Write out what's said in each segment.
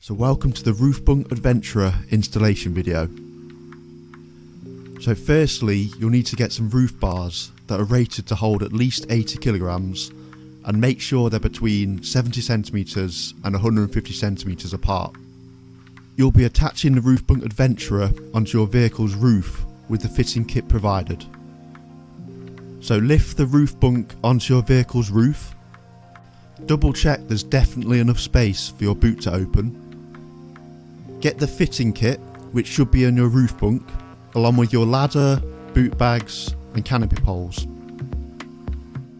So welcome to the RoofBunk Adventurer installation video. So firstly, you'll need to get some roof bars that are rated to hold at least 80 kilograms and make sure they're between 70 centimeters and 150 centimeters apart. You'll be attaching the RoofBunk Adventurer onto your vehicle's roof with the fitting kit provided. So lift the roof bunk onto your vehicle's roof. Double check there's definitely enough space for your boot to open. Get the fitting kit, which should be on your roof bunk, along with your ladder, boot bags and canopy poles.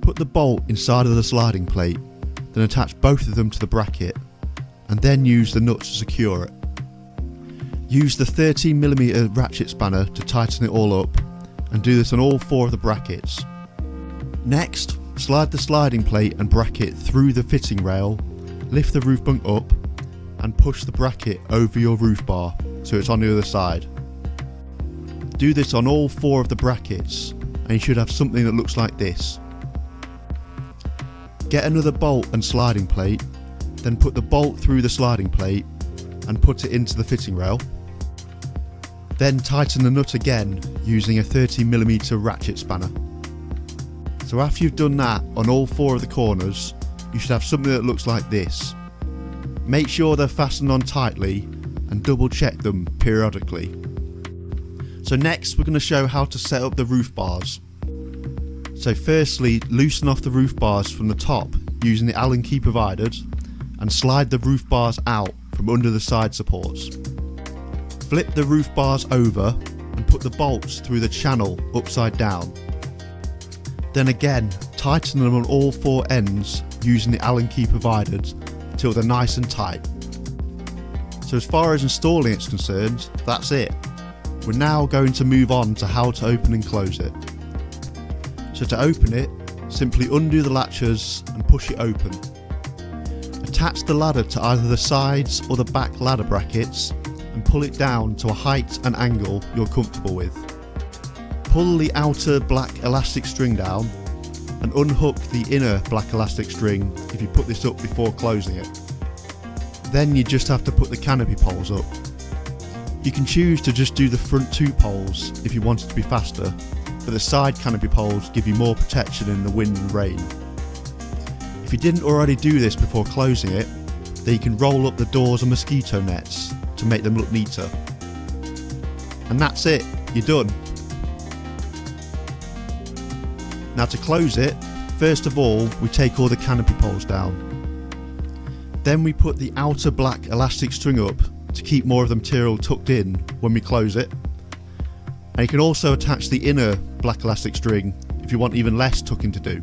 Put the bolt inside of the sliding plate, then attach both of them to the bracket, and then use the nuts to secure it. Use the 13mm ratchet spanner to tighten it all up, and do this on all four of the brackets. Next, slide the sliding plate and bracket through the fitting rail, lift the roof bunk up, and push the bracket over your roof bar so it's on the other side. Do this on all four of the brackets and you should have something that looks like this. Get another bolt and sliding plate, then put the bolt through the sliding plate and put it into the fitting rail. Then tighten the nut again using a 13mm ratchet spanner. So after you've done that on all four of the corners, you should have something that looks like this. Make sure they're fastened on tightly and double check them periodically. So next we're going to show how to set up the roof bars. So firstly, loosen off the roof bars from the top using the Allen key provided and slide the roof bars out from under the side supports. Flip the roof bars over and put the bolts through the channel upside down. Then again, tighten them on all four ends using the Allen key provided till they're nice and tight. So as far as installing it's concerned, that's it. We're now going to move on to how to open and close it. So to open it, simply undo the latches and push it open. Attach the ladder to either the sides or the back ladder brackets and pull it down to a height and angle you're comfortable with. Pull the outer black elastic string down and unhook the inner black elastic string if you put this up before closing it. Then you just have to put the canopy poles up. You can choose to just do the front two poles if you want it to be faster, but the side canopy poles give you more protection in the wind and rain. If you didn't already do this before closing it, then you can roll up the doors and mosquito nets to make them look neater. And that's it, you're done. Now to close it, first of all we take all the canopy poles down. Then we put the outer black elastic string up to keep more of the material tucked in when we close it. And you can also attach the inner black elastic string if you want even less tucking to do.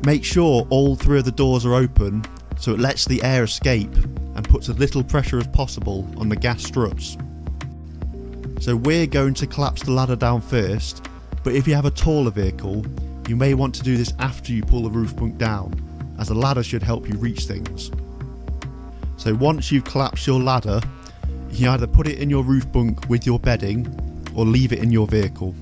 Make sure all three of the doors are open so it lets the air escape and puts as little pressure as possible on the gas struts. So we're going to collapse the ladder down first, but if you have a taller vehicle, you may want to do this after you pull the roof bunk down, as the ladder should help you reach things. So once you've collapsed your ladder, you can either put it in your roof bunk with your bedding or leave it in your vehicle.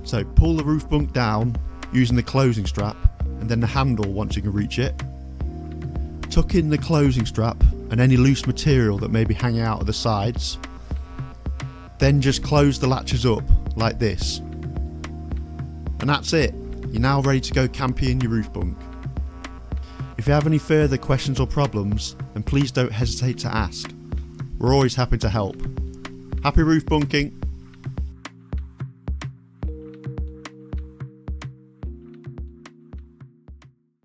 So pull the roof bunk down using the closing strap and then the handle once you can reach it. Tuck in the closing strap and any loose material that may be hanging out of the sides. Then just close the latches up like this. And that's it. You're now ready to go camping in your roof bunk. If you have any further questions or problems, then please don't hesitate to ask. We're always happy to help. Happy roof bunking!